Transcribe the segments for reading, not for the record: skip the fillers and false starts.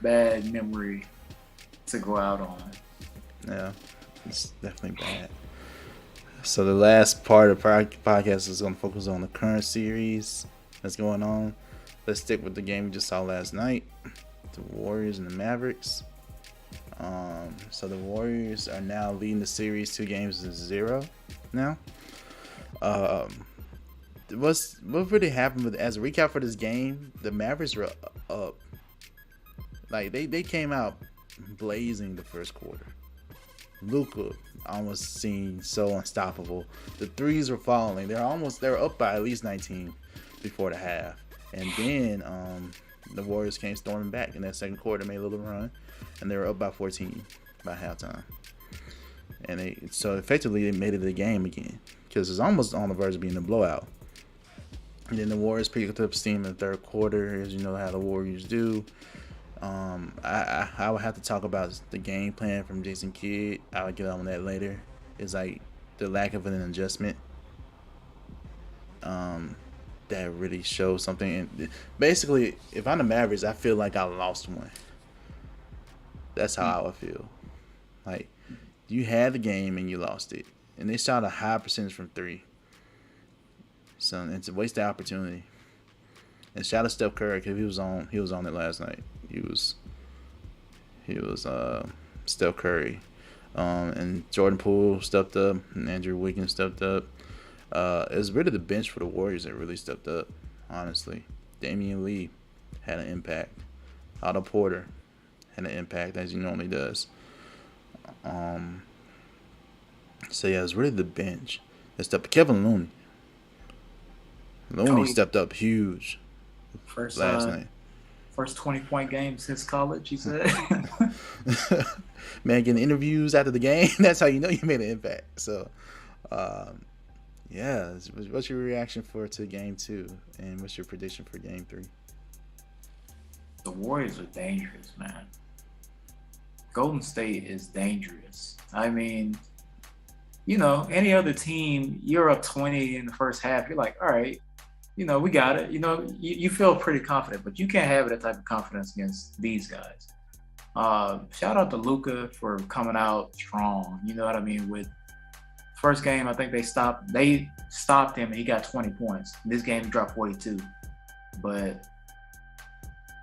bad memory to go out on. Yeah, it's definitely bad. So the last part of the podcast is going to focus on the current series that's going on. Let's stick with the game we just saw last night, the Warriors and the Mavericks. So the Warriors are now leading the series 2-0 now. What really happened with, as a recap for this game, the Mavericks were up. Like they came out blazing the first quarter. Luka almost seemed so unstoppable. The threes were falling. They were up by at least 19 before the half. And then the Warriors came storming back in that second quarter, made a little run, and they were up by 14 by halftime. And so effectively they made it a game again, because it's almost on the verge of being a blowout. And then the Warriors picked up steam in the third quarter, as you know how the Warriors do. I would have to talk about the game plan from Jason Kidd. I'll get on that later. It's like the lack of an adjustment that really shows something. And basically, if I'm the Mavericks, I feel like I lost one. That's how I would feel. Like, you had the game and you lost it. And they shot a high percentage from three. So it's a wasted opportunity. And shout out Steph Curry, because he was on it last night. He was Steph Curry. And Jordan Poole stepped up, and Andrew Wiggins stepped up. It was really the bench for the Warriors that really stepped up, honestly. Damian Lee had an impact. Otto Porter had an impact, as he normally does. So yeah, it was really the bench that stepped up. Kevin Looney. Looney stepped up huge last night. First 20-point game since college, he said. Man, getting interviews after the game, that's how you know you made an impact. So, yeah, what's your reaction to game 2, and what's your prediction for game 3? The Warriors are dangerous, man. Golden State is dangerous. I mean, you know, any other team, you're up 20 in the first half, you're like, all right, you know, we got it. You know, you feel pretty confident, but you can't have that type of confidence against these guys. Shout out to Luka for coming out strong. You know what I mean? With first game, I think they stopped him and he got 20 points. This game, he dropped 42. But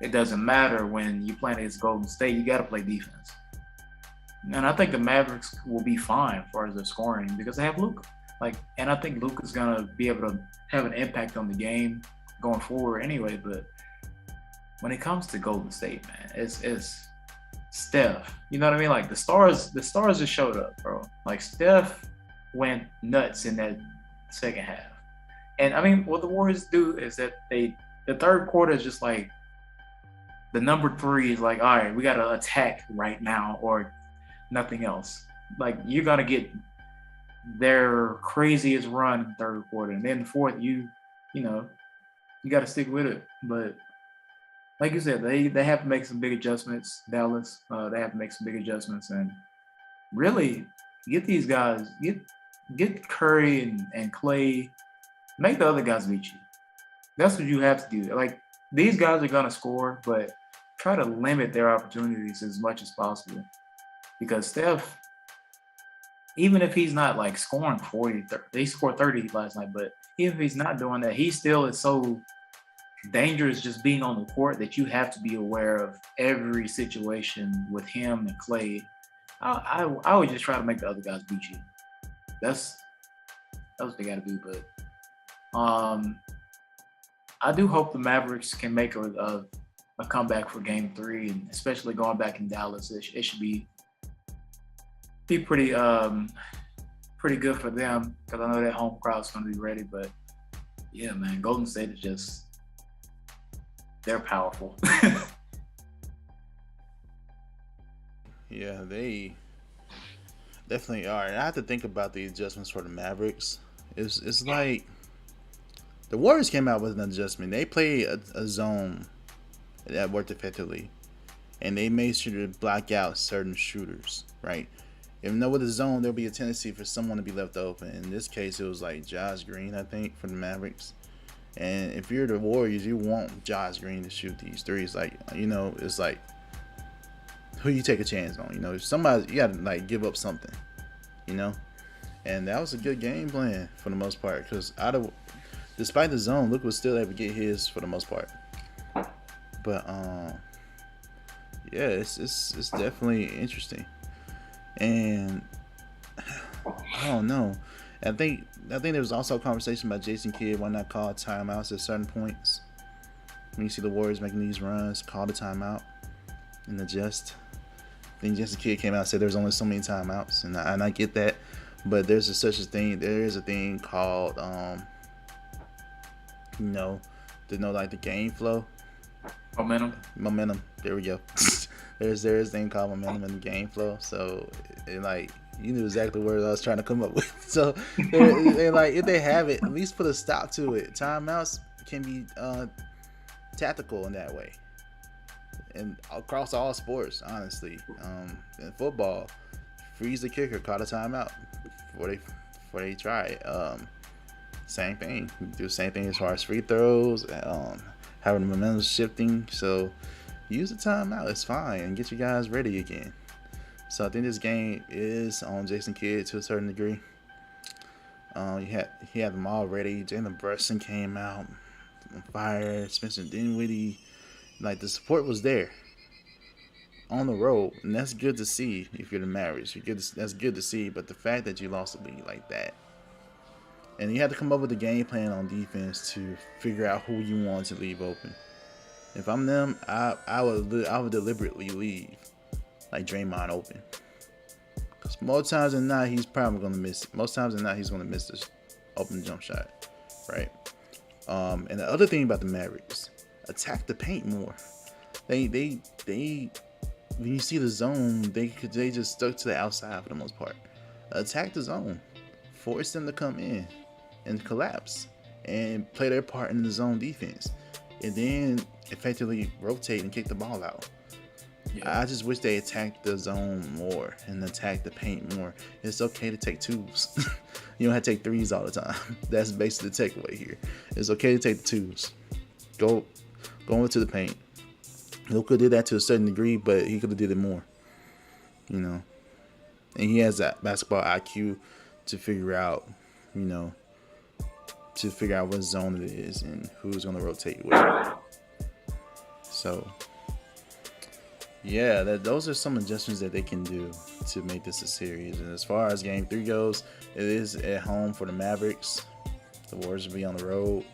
it doesn't matter when you're playing against Golden State. You got to play defense. And I think the Mavericks will be fine as far as their scoring because they have Luka. And I think Luka's gonna be able to have an impact on the game going forward anyway. But when it comes to Golden State, man, it's Steph. You know what I mean? Like the stars just showed up, bro. Like Steph went nuts in that second half. And I mean, what the Warriors do is that the third quarter is just like the number 3 is like, all right, we gotta attack right now or nothing else. Like you're gonna get their craziest run in the third quarter, and then the fourth, you got to stick with it. But like you said, they have to make some big adjustments. Dallas, they have to make some big adjustments and really get these guys, get Curry and Clay, make the other guys beat you. That's what you have to do. Like these guys are gonna score, but try to limit their opportunities as much as possible because Steph, even if he's not like scoring 40, 30, he scored 30 last night, but even if he's not doing that, he still is so dangerous just being on the court that you have to be aware of every situation with him and Clay. I would just try to make the other guys beat you. That's what they got to do. But I do hope the Mavericks can make a comeback for game 3, and especially going back in Dallas. It should be pretty good for them because I know that home crowd's going to be ready. But yeah, man, Golden State is just, they're powerful. Yeah, they definitely are. And I have to think about the adjustments for the Mavericks. It's like the Warriors came out with an adjustment. They played a zone that worked effectively, and they made sure to block out certain shooters, right? Even though with the zone, there'll be a tendency for someone to be left open. In this case, it was like Josh Green, I think, for the Mavericks. And if you're the Warriors, you want Josh Green to shoot these threes. Like, you know, it's like who you take a chance on. You know, somebody you got to like give up something. You know, and that was a good game plan for the most part because despite the zone, Luka was still able to get his for the most part. But yeah, it's definitely interesting, and I don't know. I think there was also a conversation about Jason Kidd why not call timeouts at certain points. When you see the Warriors making these runs, call the timeout and adjust. I think Jason Kidd came out and said there's only so many timeouts, and I get that, but there is a thing called to know like the game flow. Momentum. There we go. There's a thing called momentum in the game flow. So like you knew exactly what I was trying to come up with. So like if they have it, at least put a stop to it. Timeouts can be tactical in that way, and across all sports, honestly. In football, freeze the kicker, call a timeout before they try it. Same thing. You do the same thing as far as free throws. Having the momentum shifting, so use the timeout. It's fine and get you guys ready again. So I think this game is on Jason Kidd to a certain degree. He had them all ready. Jalen Brunson came out on fire. Spencer Dinwiddie, like the support was there on the road, and that's good to see. If you're the Mavericks, that's good to see. But the fact that you lost the lead like that. And you had to come up with a game plan on defense to figure out who you want to leave open. If I'm them, I would deliberately leave like Draymond open. Because most times than not, he's probably going to miss it. Most times than not, he's going to miss this open jump shot, right? And the other thing about the Mavericks, attack the paint more. They when you see the zone, they just stuck to the outside for the most part. Attack the zone, force them to come in and collapse and play their part in the zone defense, and then effectively rotate and kick the ball out. Yeah. I just wish they attacked the zone more and attacked the paint more. It's okay to take twos. You don't have to take threes all the time. That's basically the takeaway here. It's okay to take the twos. Go into the paint. Luka did that to a certain degree, but he could have did it more. You know, and he has that basketball IQ to figure out, what zone it is and who's going to rotate with it. So, yeah, those are some adjustments that they can do to make this a series. And as far as Game 3 goes, it is at home for the Mavericks. The Warriors will be on the road.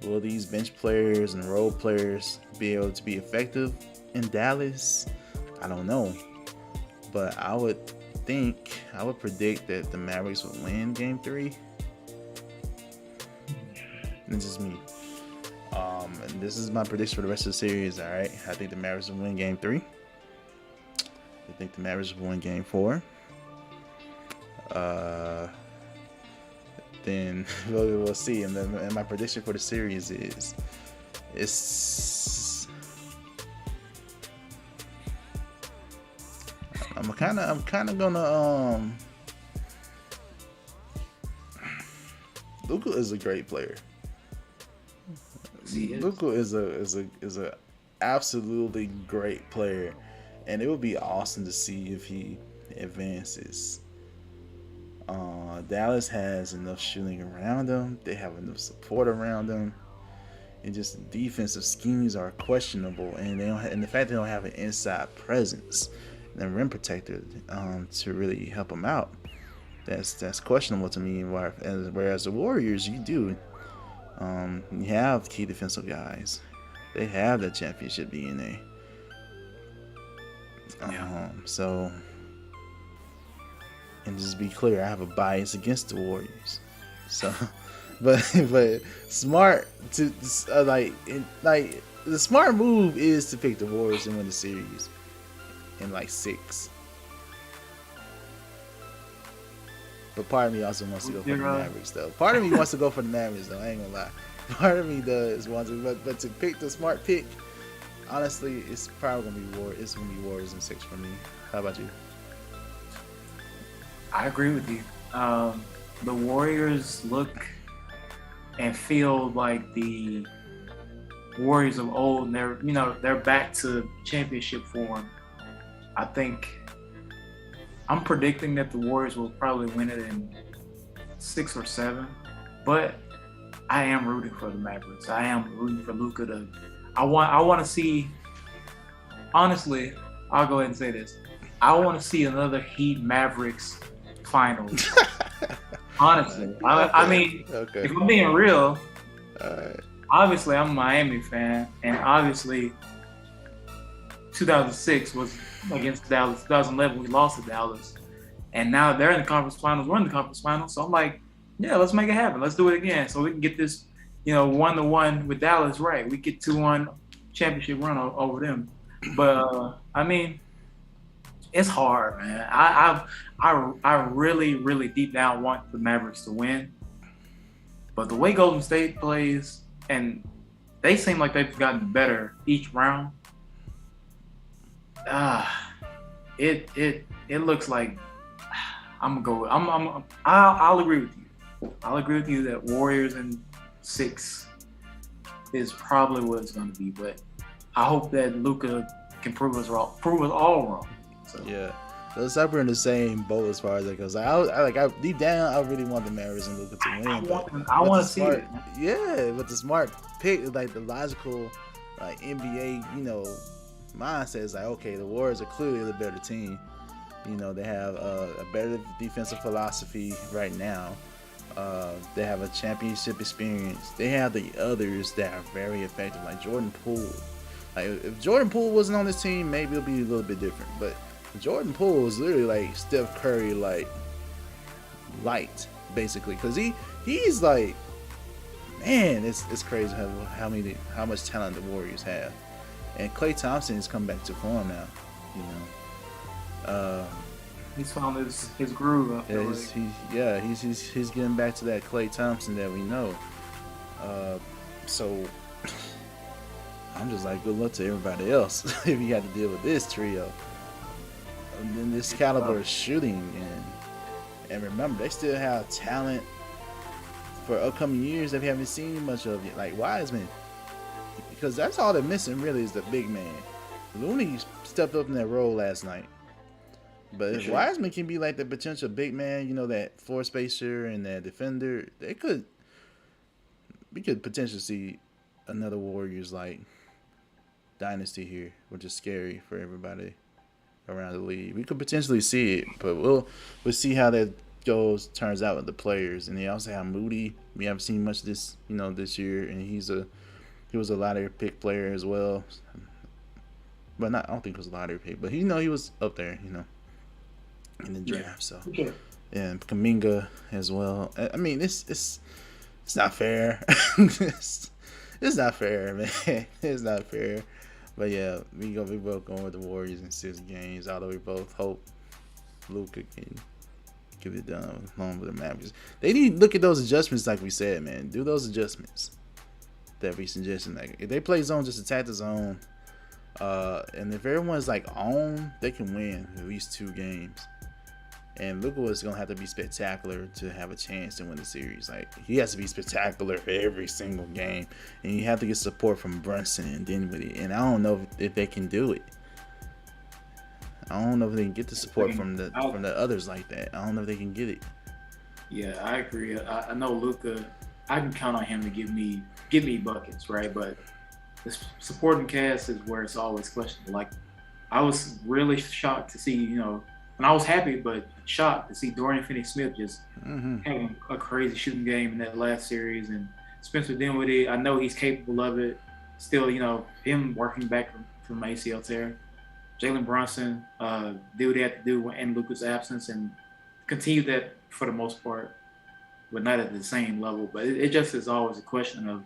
Will these bench players and role players be able to be effective in Dallas? I don't know. But I would predict that the Mavericks would win Game 3. It's just me. And this is my prediction for the rest of the series, all right? I think the Mavericks will win Game 3. I think the Mavericks will win Game 4. Then we'll see. And my prediction for the series is I'm kind of gonna Luka is a great player. Luka is a absolutely great player, and it would be awesome to see if he advances. Dallas has enough shooting around them. They have enough support around them. And just defensive schemes are questionable, and the fact they don't have an inside presence and rim protector to really help them out. That's questionable to me. Whereas the Warriors, you do. You have key defensive guys. They have that championship DNA. So, and just be clear, I have a bias against the Warriors. So, but smart to the smart move is to pick the Warriors and win the series in 6. But part of me also wants to go for the Mavericks, though. Part of me wants to go for the Mavericks, though. I ain't gonna lie. Part of me does want to, but to pick the smart pick, honestly, it's probably gonna be Warriors. It's gonna be Warriors in 6 for me. How about you? I agree with you. The Warriors look and feel like the Warriors of old, and they're back to championship form. I think I'm predicting that the Warriors will probably win it in 6 or 7, but I am rooting for the Mavericks. I am rooting for Luka to. I want to see. Honestly, I'll go ahead and say this. I want to see another Heat Mavericks finals. Honestly, Okay. I mean, Okay. if I'm being real, Alright. obviously I'm a Miami fan, and obviously 2006 was against Dallas. 2011 we lost to Dallas, and now they're in the conference finals. We're in the conference finals, so I'm like, yeah, let's make it happen. Let's do it again, so we can get this, 1-1 with Dallas right. We get 2-1 championship run over them. But I mean, it's hard, man. I really, really deep down want the Mavericks to win, but the way Golden State plays, and they seem like they've gotten better each round. It looks like I'm gonna go. I'll agree with you. I'll agree with you that Warriors in 6 is probably what it's gonna be, but I hope that Luka can prove us all wrong. So. Yeah. Let's say we're in the same boat as far as that goes. I deep down, I really want the Mavericks and Luka to win. I want to see it. Yeah, but the smart pick, like the logical, like NBA, mindset is like, okay, the Warriors are clearly the better team. They have a better defensive philosophy right now. They have a championship experience. They have the others that are very effective, like Jordan Poole. Like if Jordan Poole wasn't on this team, maybe it'll be a little bit different. But Jordan Poole is literally like Steph Curry, like light, basically, because he's like, man, it's crazy how much talent the Warriors have, and Klay Thompson has come back to form now. He's found his groove. He's getting back to that Klay Thompson that we know. So I'm just like, good luck to everybody else if you got to deal with this trio. And then this caliber of shooting, and remember, they still have talent for upcoming years that we haven't seen much of yet, like Wiseman, because that's all they're missing really is the big man. Looney stepped up in that role last night, but if Wiseman can be like the potential big man, that floor spacer and that defender, we could potentially see another Warriors like dynasty here, which is scary for everybody around the league. We could potentially see it, but we'll see how that turns out with the players. And they also have Moody. We haven't seen much this year, and he was a lottery pick player as well. But I don't think it was a lottery pick, but he was up there, in the draft. So and Kuminga as well. I mean, it's not fair. It's not fair, man. It's not fair. But yeah, we both going with the Warriors in 6 games. Although we both hope Luka can get it done along with the Mavericks. They need to look at those adjustments, like we said, man. Do those adjustments that we suggested. Like if they play zone, just attack the zone. And if everyone's like on, they can win at least 2 games. And Luka was gonna have to be spectacular to have a chance to win the series. Like he has to be spectacular every single game, and you have to get support from Brunson and Dinwiddie. And I don't know if they can do it. I don't know if they can get the support from the others like that. I don't know if they can get it. Yeah, I agree. I know Luka. I can count on him to give me buckets, right? But the supporting cast is where it's always questionable. Like I was really shocked to see, and I was happy but shocked to see Dorian Finney-Smith just having a crazy shooting game in that last series, and Spencer Dinwiddie. I know he's capable of it. Still, him working back from ACL tear. Jalen Brunson did what he had to do in Luka's absence and continue that for the most part, but not at the same level. But it just is always a question of,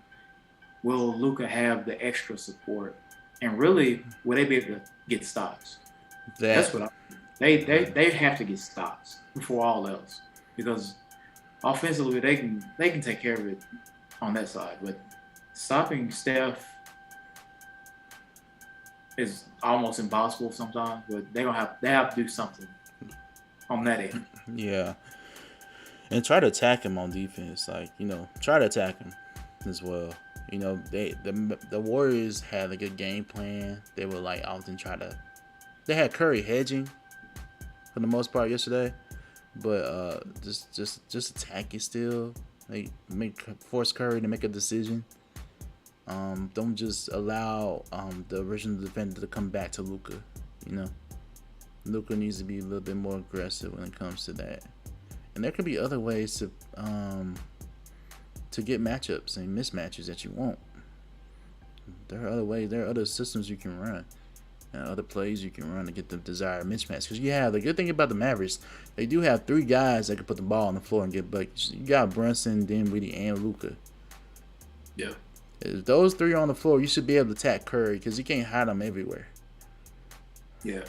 will Luka have the extra support, and really will they be able to get stops? That's what they have to get stops before all else, because offensively they can take care of it on that side, but stopping Steph is almost impossible sometimes. But they have to do something on that end. Yeah, and try to attack him on defense. Like try to attack him as well. The Warriors had a good game plan. They would like often try to They had Curry hedging for the most part yesterday, but just attack it still. They force Curry to make a decision. Don't just allow the original defender to come back to Luka. You know, Luka needs to be a little bit more aggressive when it comes to that. And there could be other ways to get matchups and mismatches that you want. There are other ways. There are other systems you can run, and other plays you can run to get the desired mismatch. Because you have the good thing about the Mavericks, they do have 3 guys that can put the ball on the floor and get buckets. You got Brunson, Dinwiddie, and Luka. Yeah. If those 3 are on the floor, you should be able to attack Curry because you can't hide them everywhere. Yeah.